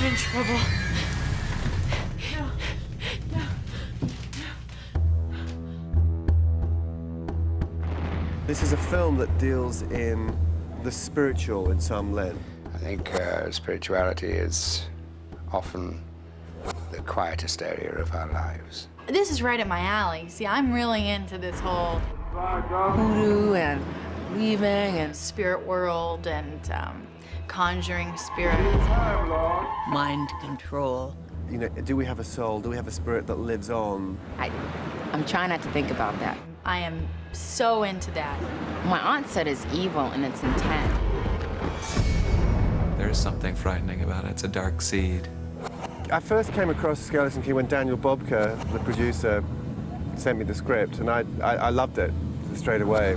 in trouble. This is a film that deals in the spiritual in some length. I think spirituality is often the quietest area of our lives. This is right up my alley. See, I'm really into this whole Hoodoo and weaving and spirit world and conjuring spirits. mind control. You know, do we have a soul? Do we have a spirit that lives on? I'm trying not to think about that. I am so into that. My aunt said it's evil and it's intent. There's something frightening about it. It's a dark seed. I first came across Skeleton Key when Daniel Bobka, the producer, sent me the script, and I loved it straight away.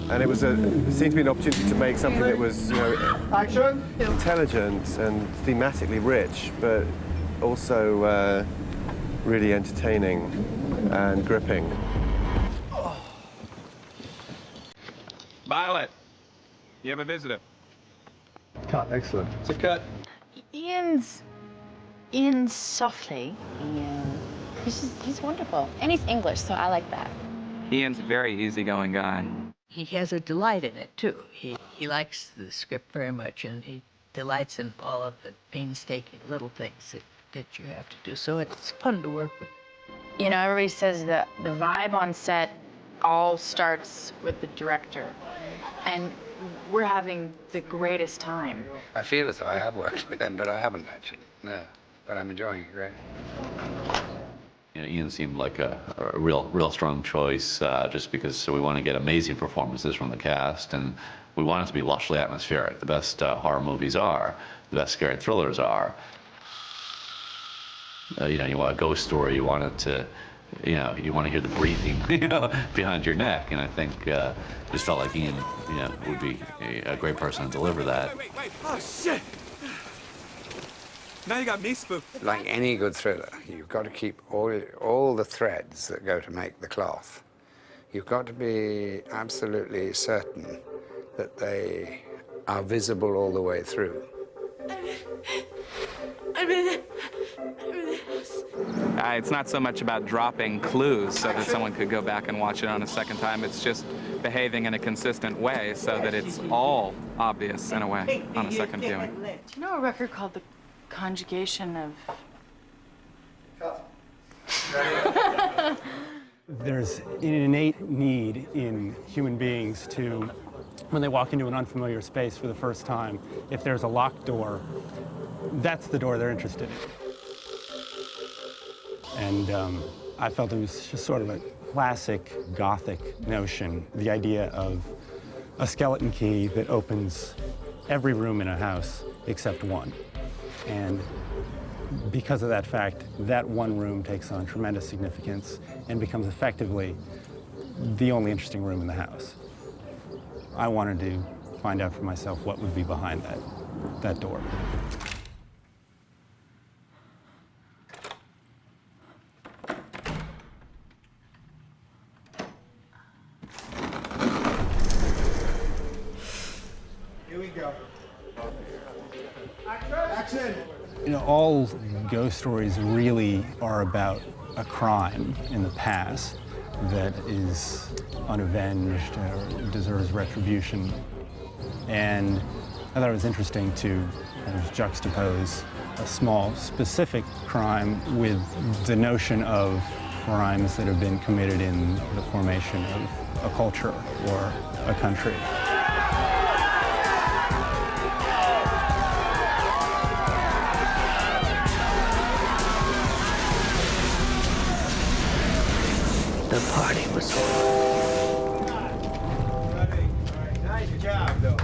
And it seemed to be an opportunity to make something that was, you know, intelligent and thematically rich, but also really entertaining and gripping. Violet, you have a visitor. Cut, excellent. It's a cut. Ian's in softly. Yeah. He's wonderful. And he's English, so I like that. Ian's a very easygoing guy. He has a delight in it, too. He likes the script very much, and he delights in all of the painstaking little things that you have to do. So it's fun to work with. You know, everybody says that the vibe on set all starts with the director. And we're having the greatest time. I feel as though I have worked with him, but I haven't actually. No, but I'm enjoying it great. You know, Ian seemed like a real strong choice, just because we want to get amazing performances from the cast, and we want it to be lushly atmospheric. The best horror movies are, the best scary thrillers are. You know, you want a ghost story, you want it to, you know, you want to hear the breathing, you know, behind your neck, and I think just felt like Ian, you know, would be a great person to deliver that. Wait. Oh, shit! Now you got me spooked. Like any good thriller, you've got to keep all the threads that go to make the cloth. You've got to be absolutely certain that they are visible all the way through. I'm in the house. It's not so much about dropping clues so that someone could go back and watch it on a second time. It's just behaving in a consistent way so that it's all obvious in a way on a second viewing. Do you know a record called The Conjugation of... There's an innate need in human beings to, when they walk into an unfamiliar space for the first time, if there's a locked door, that's the door they're interested in. And I felt it was just sort of a classic Gothic notion, the idea of a skeleton key that opens every room in a house except one. And because of that fact, that one room takes on tremendous significance and becomes effectively the only interesting room in the house. I wanted to find out for myself what would be behind that door. Here we go. Action! You know, all ghost stories really are about a crime in the past that is unavenged or deserves retribution. And I thought it was interesting to kind of juxtapose a small, specific crime with the notion of crimes that have been committed in the formation of a culture or a country. The party was Nice job, though.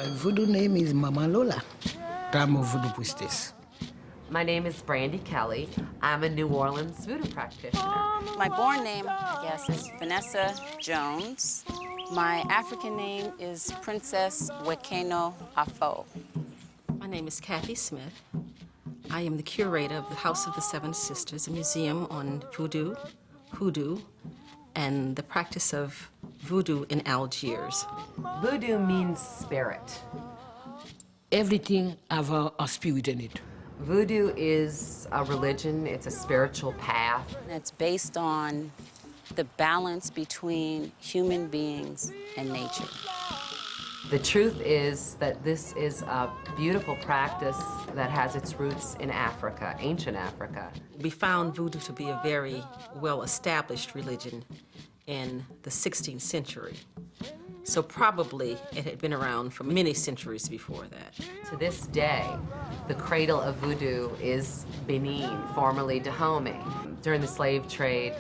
My voodoo name is Mama Lola. I'm a voodoo priestess. My name is Brandy Kelly. I'm a New Orleans voodoo practitioner. My born name, I guess, is Vanessa Jones. My African name is Princess Wekeno Afo. My name is Kathy Smith. I am the curator of the House of the Seven Sisters, a museum on voodoo, hoodoo, and the practice of voodoo in Algiers. Voodoo means spirit. Everything have a spirit in it. Voodoo is a religion, it's a spiritual path. It's based on the balance between human beings and nature. The truth is that this is a beautiful practice that has its roots in Africa, ancient Africa. We found voodoo to be a very well-established religion in the 16th century. So probably it had been around for many centuries before that. To this day, the cradle of voodoo is Benin, formerly Dahomey. During the slave trade,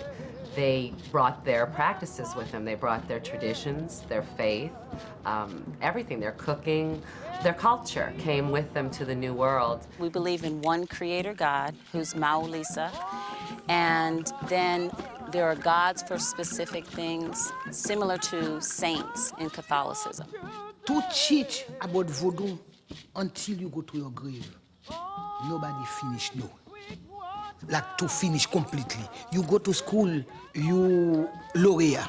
they brought their practices with them. They brought their traditions, their faith, everything, their cooking, their culture came with them to the New World. We believe in one creator God, who's Maulisa, and then there are gods for specific things, similar to saints in Catholicism. To teach about voodoo until you go to your grave, nobody finish no. Like to finish completely. You go to school, you laureate.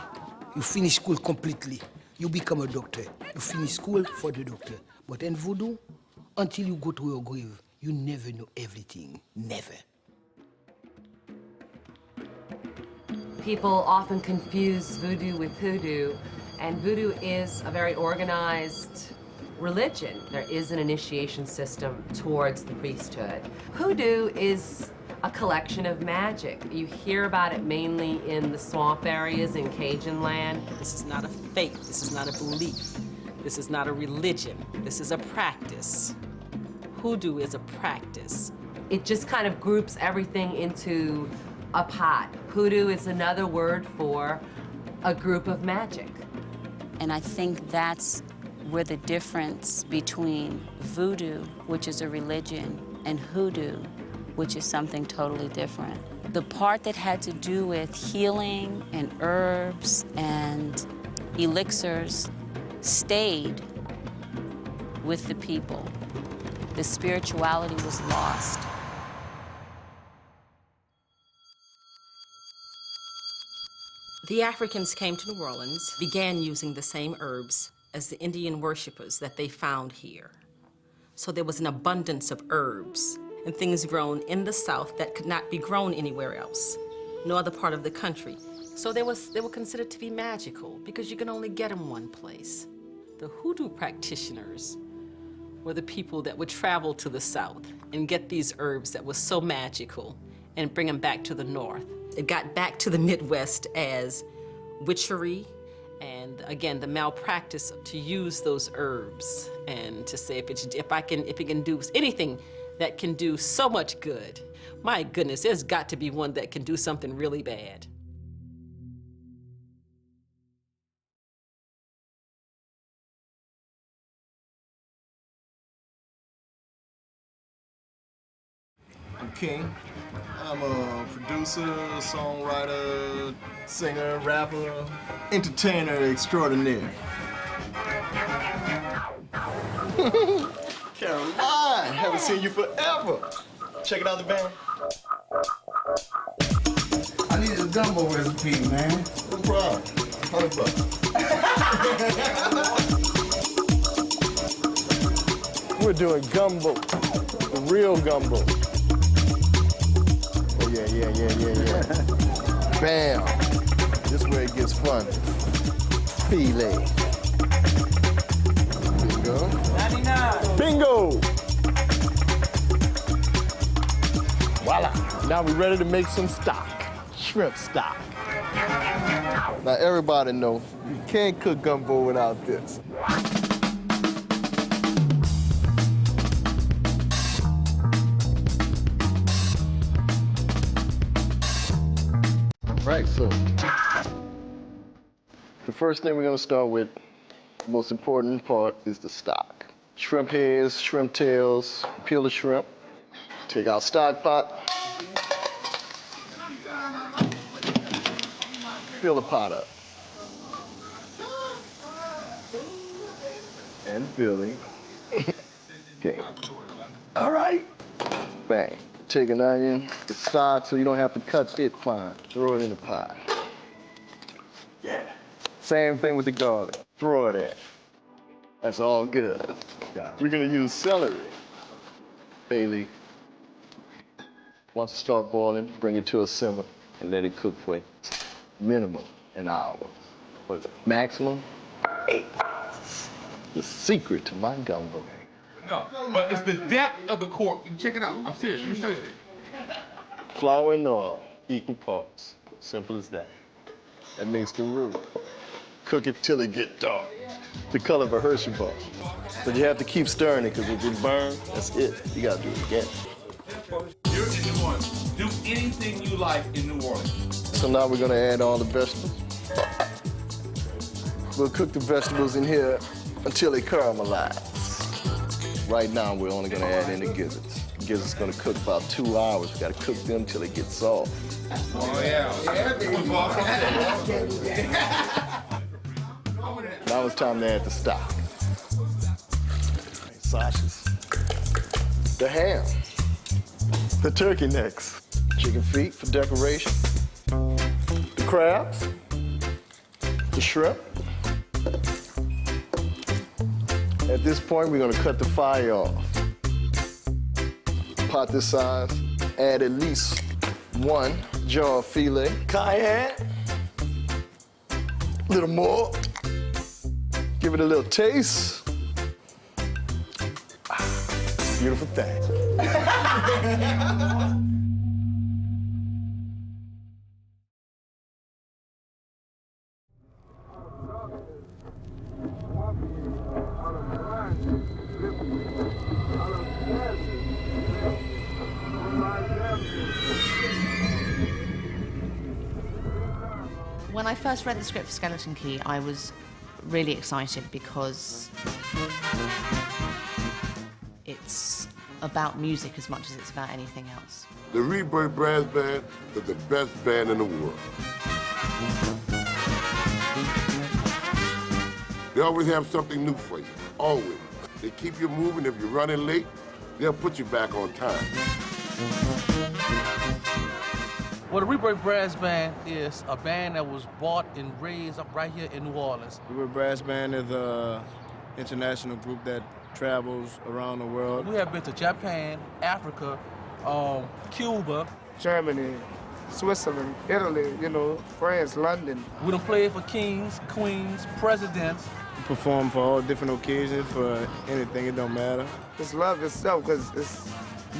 You finish school completely. You become a doctor. You finish school for the doctor. But in voodoo, until you go to your grave, you never know everything. Never. People often confuse voodoo with hoodoo, and voodoo is a very organized religion. There is an initiation system towards the priesthood. Hoodoo is a collection of magic. You hear about it mainly in the swamp areas in Cajun land. This is not a faith, this is not a belief, this is not a religion, this is a practice. Hoodoo is a practice. It just kind of groups everything into a pot. Hoodoo is another word for a group of magic. And I think that's where the difference between voodoo, which is a religion, and hoodoo, which is something totally different. The part that had to do with healing and herbs and elixirs stayed with the people. The spirituality was lost. The Africans came to New Orleans, began using the same herbs as the Indian worshipers that they found here. So there was an abundance of herbs and things grown in the South that could not be grown anywhere else, no other part of the country. So they were considered to be magical because you can only get them one place. The hoodoo practitioners were the people that would travel to the South and get these herbs that were so magical and bring them back to the North. It got back to the Midwest as witchery and, again, the malpractice to use those herbs and to say if it can do anything that can do so much good, my goodness, there's got to be one that can do something really bad. I'm King. I'm a producer, songwriter, singer, rapper, entertainer extraordinaire. Caroline, haven't seen you forever. Check it out the band. I need a gumbo recipe, man. No problem. $100. We're doing gumbo, real gumbo. Oh yeah. Bam. This is where it gets fun. Filet. Bingo. 99. Bingo. Voila. Now we're ready to make some stock. Shrimp stock. Now everybody know you can't cook gumbo without this. Right, so the first thing we're gonna start with, the most important part is the stock. shrimp heads, shrimp tails, peel the shrimp, take out stock pot, fill the pot up. And filling. Okay. All right. Bang. Take an onion, the stock so you don't have to cut it fine. Throw it in the pot. Yeah. Same thing with the garlic. Throw it in. That's all good. We're gonna use celery. Bay leaf. Once it starts boiling, bring it to a simmer and let it cook for minimum an hour. But maximum 8 hours. The secret to my gumbo. No, but it's the depth of the cork. Check it out. I'm serious. Let me show you. Flour and oil, equal parts. Simple as that. That makes the roux. Cook it till it get dark. The color of a Hershey bar. But you have to keep stirring it, because if it burns, that's it. You gotta do it again. You're in New Orleans. Do anything you like in New Orleans. So now we're gonna add all the vegetables. We'll cook the vegetables in here until they caramelize. Right now, we're only gonna add in the gizzards. Gizzards gonna cook about 2 hours. We gotta cook them till they get soft. Oh, yeah. Now it's time to add the stock. Sausages. The ham. The turkey necks. Chicken feet for decoration. The crabs. The shrimp. At this point, we're gonna cut the fire off. Pot this size, add at least 1 jar of filet. Cayenne. A little more. Give it a little taste. Beautiful thing. When I first read the script for Skeleton Key, I was really excited because it's about music as much as it's about anything else. The Rebirth Brass Band is the best band in the world. They always have something new for you, always. They keep you moving. If you're running late, they'll put you back on time. Well, the Rebirth Brass Band is a band that was bought and raised up right here in New Orleans. The Rebirth Brass Band is an international group that travels around the world. We have been to Japan, Africa, Cuba, Germany, Switzerland, Italy, France, London. We done played for kings, queens, presidents. We perform for all different occasions, for anything, it don't matter. It's love itself, because it's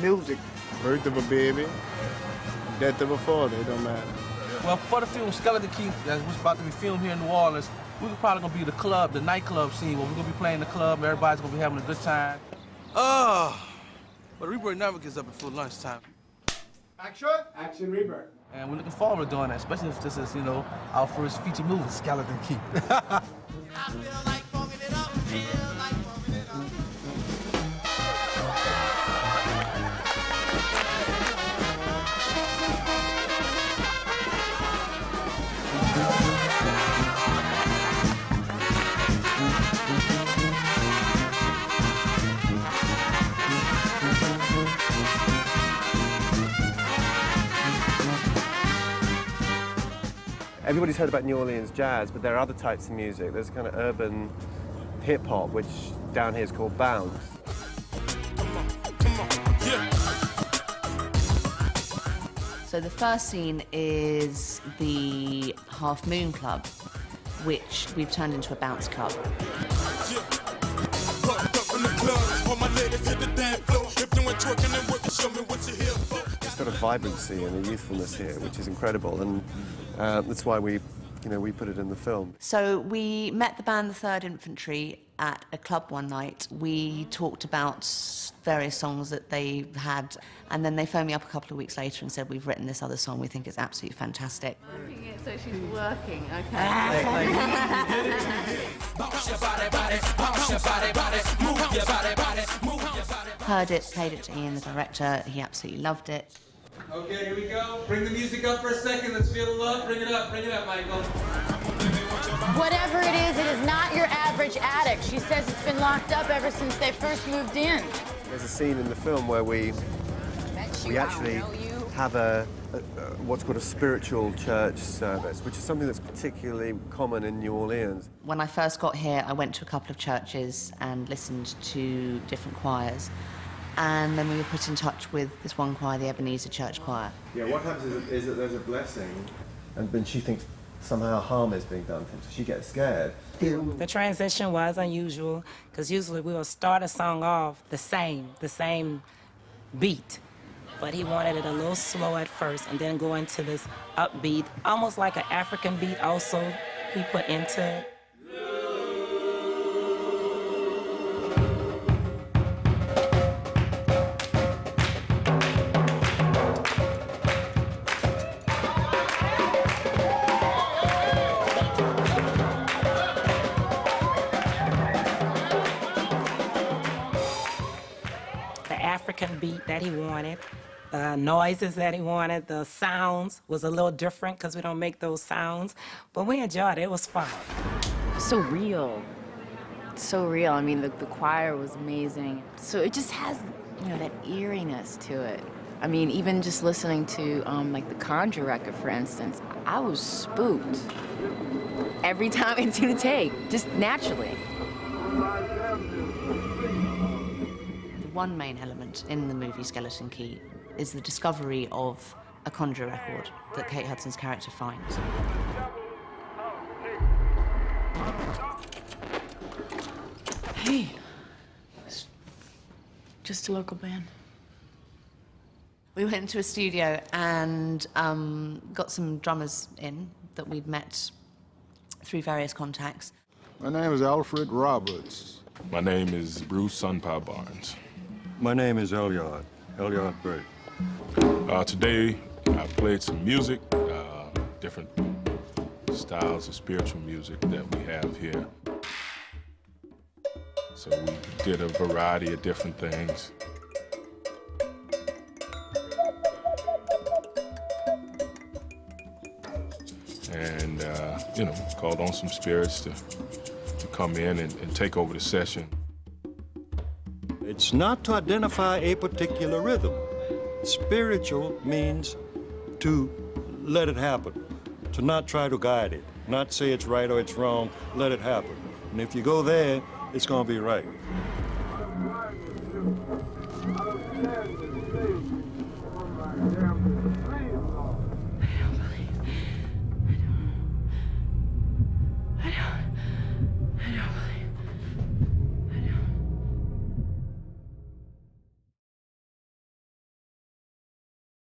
music. Birth of a baby, death of a father, it don't matter. Well, for the film Skeleton Key that was about to be filmed here in New Orleans, we're probably gonna be the club, the nightclub scene where we're gonna be playing the club and everybody's gonna be having a good time. But Rebirth never gets up before lunchtime. Action! Action, Rebirth. And we're looking forward to doing that, especially if this is, our first feature movie, Skeleton Key. Everybody's heard about New Orleans jazz, but there are other types of music. There's kind of urban hip-hop, which down here is called bounce. So the first scene is the Half Moon Club, which we've turned into a bounce club. It's got a vibrancy and a youthfulness here, which is incredible, and that's why we put it in the film. So we met the band, the 3rd Infantry, at a club one night. We talked about various songs that they had, and then they phoned me up a couple of weeks later and said, we've written this other song, we think it's absolutely fantastic. So she's working, okay. Heard it, played it to Ian, the director. He absolutely loved it. Okay, here we go. Bring the music up for a second. Let's feel the love. Bring it up, Michael. Whatever it is not your average addict. She says it's been locked up ever since they first moved in. There's a scene in the film where we actually have what's called a spiritual church service, which is something that's particularly common in New Orleans. When I first got here, I went to a couple of churches and listened to different choirs. And then we were put in touch with this one choir, the Ebenezer Church Choir. Yeah, what happens is that there's a blessing, and then she thinks somehow harm is being done to him, so she gets scared. The transition was unusual, because usually we will start a song off the same beat. But he wanted it a little slow at first, and then go into this upbeat, almost like an African beat also he put into it. African beat that he wanted, the noises that he wanted, the sounds was a little different because we don't make those sounds, but we enjoyed it. It was fun. So real. So real. I mean, the choir was amazing. So it just has, that eeriness to it. I mean, even just listening to, like, the Conjure record, for instance, I was spooked every time it seemed to take, just naturally. One main element in the movie Skeleton Key is the discovery of a Conjure record that Kate Hudson's character finds. Hey, it's just a local band. We went into a studio and got some drummers in that we'd met through various contacts. My name is Alfred Roberts. My name is Bruce Sunpie Barnes. My name is Elyard Bray. Today, I played some music, different styles of spiritual music that we have here. So we did a variety of different things. And, called on some spirits to come in and take over the session. It's not to identify a particular rhythm. Spiritual means to let it happen, to not try to guide it, not say it's right or it's wrong, let it happen. And if you go there, it's going to be right.